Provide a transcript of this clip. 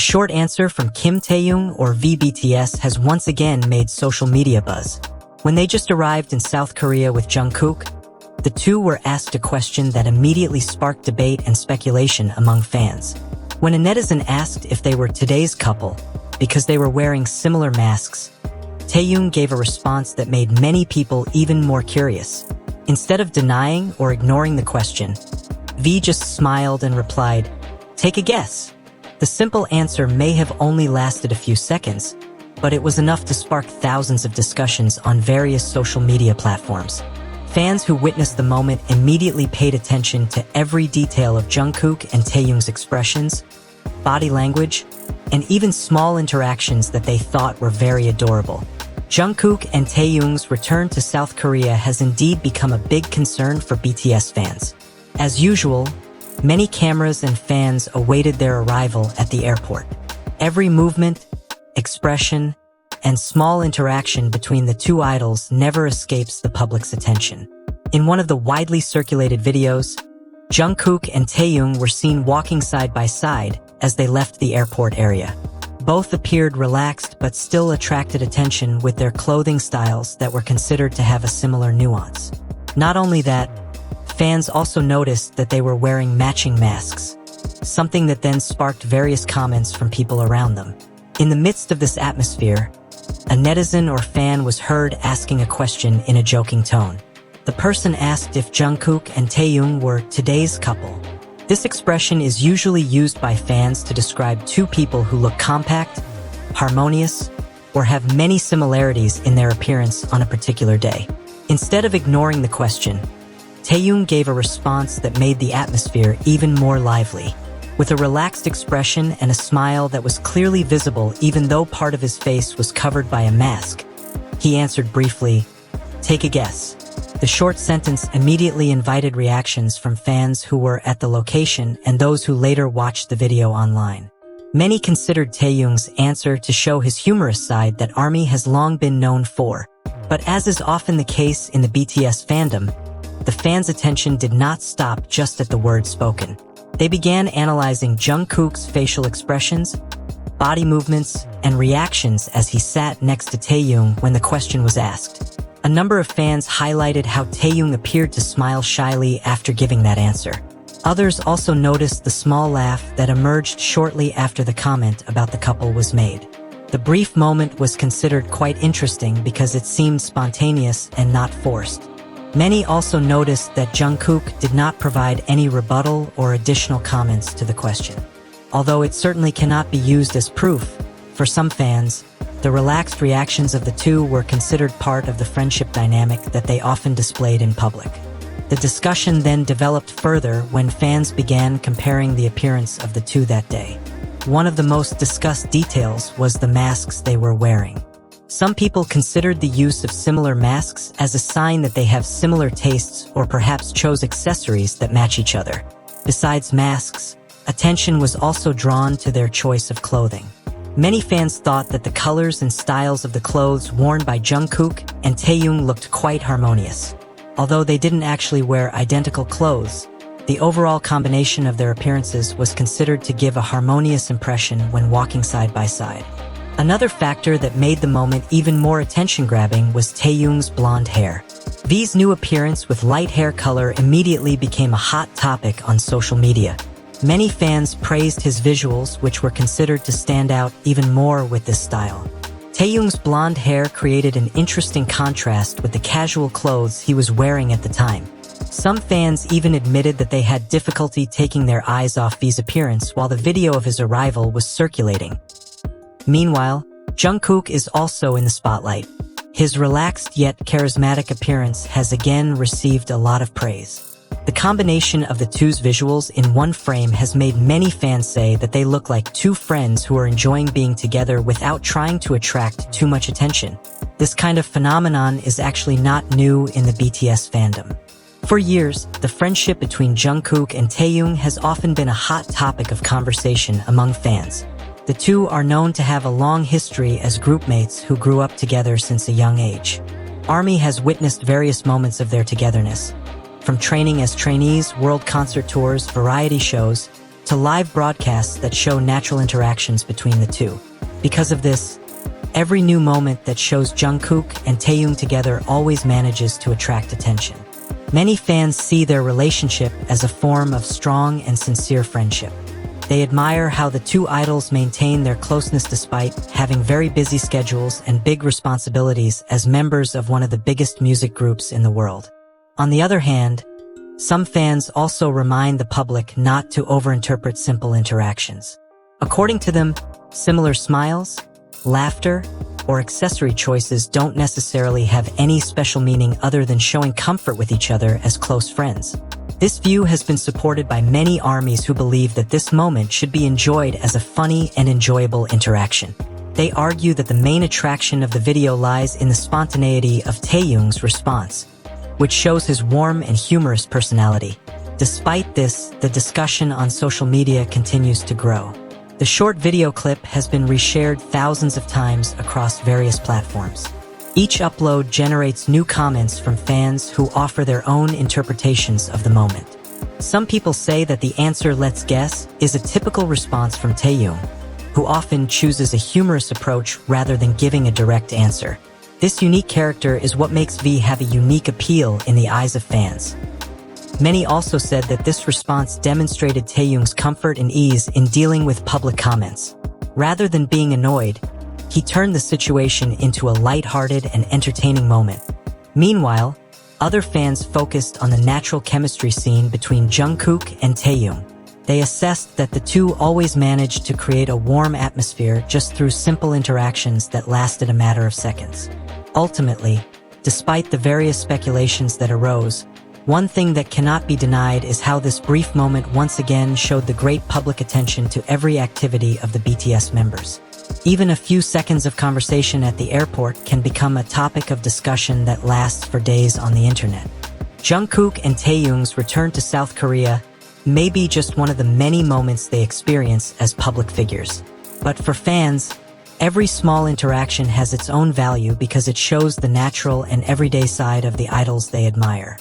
short answer from Kim Taehyung or VBTS has once again made social media buzz. When they just arrived in South Korea with Jungkook, the two were asked a question that immediately sparked debate and speculation among fans. When a netizen asked if they were today's couple because they were wearing similar masks, Taehyung gave a response that made many people even more curious. Instead of denying or ignoring the question, V just smiled and replied, "Take a guess." The simple answer may have only lasted a few seconds, but it was enough to spark thousands of discussions on various social media platforms. Fans who witnessed the moment immediately paid attention to every detail of Jungkook and Taehyung's expressions, body language, and even small interactions that they thought were very adorable. Jungkook and Taehyung's return to South Korea has indeed become a big concern for BTS fans. As usual, many cameras and fans awaited their arrival at the airport. Every movement, expression, and small interaction between the two idols never escapes the public's attention. In one of the widely circulated videos, Jungkook and Taehyung were seen walking side by side as they left the airport area. Both appeared relaxed but still attracted attention with their clothing styles that were considered to have a similar nuance. Not only that, fans also noticed that they were wearing matching masks, something that then sparked various comments from people around them. In the midst of this atmosphere, a netizen or fan was heard asking a question in a joking tone. The person asked if Jungkook and Taehyung were today's couple. This expression is usually used by fans to describe two people who look compact, harmonious, or have many similarities in their appearance on a particular day. Instead of ignoring the question, Taehyung gave a response that made the atmosphere even more lively. With a relaxed expression and a smile that was clearly visible even though part of his face was covered by a mask, he answered briefly, "Take a guess." The short sentence immediately invited reactions from fans who were at the location and those who later watched the video online. Many considered Taehyung's answer to show his humorous side that ARMY has long been known for. But as is often the case in the BTS fandom, the fans' attention did not stop just at the words spoken. They began analyzing Jungkook's facial expressions, body movements, and reactions as he sat next to Taehyung when the question was asked. A number of fans highlighted how Taehyung appeared to smile shyly after giving that answer. Others also noticed the small laugh that emerged shortly after the comment about the couple was made. The brief moment was considered quite interesting because it seemed spontaneous and not forced. Many also noticed that Jungkook did not provide any rebuttal or additional comments to the question. Although it certainly cannot be used as proof, for some fans, the relaxed reactions of the two were considered part of the friendship dynamic that they often displayed in public. The discussion then developed further when fans began comparing the appearance of the two that day. One of the most discussed details was the masks they were wearing. Some people considered the use of similar masks as a sign that they have similar tastes or perhaps chose accessories that match each other. Besides masks, attention was also drawn to their choice of clothing. Many fans thought that the colors and styles of the clothes worn by Jungkook and Taehyung looked quite harmonious. Although they didn't actually wear identical clothes, the overall combination of their appearances was considered to give a harmonious impression when walking side by side. Another factor that made the moment even more attention-grabbing was Taehyung's blonde hair. V's new appearance with light hair color immediately became a hot topic on social media. Many fans praised his visuals, which were considered to stand out even more with this style. Taehyung's blonde hair created an interesting contrast with the casual clothes he was wearing at the time. Some fans even admitted that they had difficulty taking their eyes off V's appearance while the video of his arrival was circulating. Meanwhile, Jungkook is also in the spotlight. His relaxed yet charismatic appearance has again received a lot of praise. The combination of the two's visuals in one frame has made many fans say that they look like two friends who are enjoying being together without trying to attract too much attention. This kind of phenomenon is actually not new in the BTS fandom. For years, the friendship between Jungkook and Taehyung has often been a hot topic of conversation among fans. The two are known to have a long history as groupmates who grew up together since a young age. ARMY has witnessed various moments of their togetherness, from training as trainees, world concert tours, variety shows, to live broadcasts that show natural interactions between the two. Because of this, every new moment that shows Jungkook and Taehyung together always manages to attract attention. Many fans see their relationship as a form of strong and sincere friendship. They admire how the two idols maintain their closeness despite having very busy schedules and big responsibilities as members of one of the biggest music groups in the world. On the other hand, some fans also remind the public not to overinterpret simple interactions. According to them, similar smiles, laughter, or accessory choices don't necessarily have any special meaning other than showing comfort with each other as close friends. This view has been supported by many ARMYs who believe that this moment should be enjoyed as a funny and enjoyable interaction. They argue that the main attraction of the video lies in the spontaneity of Taehyung's response, which shows his warm and humorous personality. Despite this, the discussion on social media continues to grow. The short video clip has been reshared thousands of times across various platforms. Each upload generates new comments from fans who offer their own interpretations of the moment. Some people say that the answer "let's guess" is a typical response from Taehyung, who often chooses a humorous approach rather than giving a direct answer. This unique character is what makes V have a unique appeal in the eyes of fans. Many also said that this response demonstrated Taehyung's comfort and ease in dealing with public comments. Rather than being annoyed, he turned the situation into a lighthearted and entertaining moment. Meanwhile, other fans focused on the natural chemistry scene between Jungkook and Taehyung. They assessed that the two always managed to create a warm atmosphere just through simple interactions that lasted a matter of seconds. Ultimately, despite the various speculations that arose, one thing that cannot be denied is how this brief moment once again showed the great public attention to every activity of the BTS members. Even a few seconds of conversation at the airport can become a topic of discussion that lasts for days on the internet. Jungkook and Taehyung's return to South Korea may be just one of the many moments they experience as public figures. But for fans, every small interaction has its own value because it shows the natural and everyday side of the idols they admire.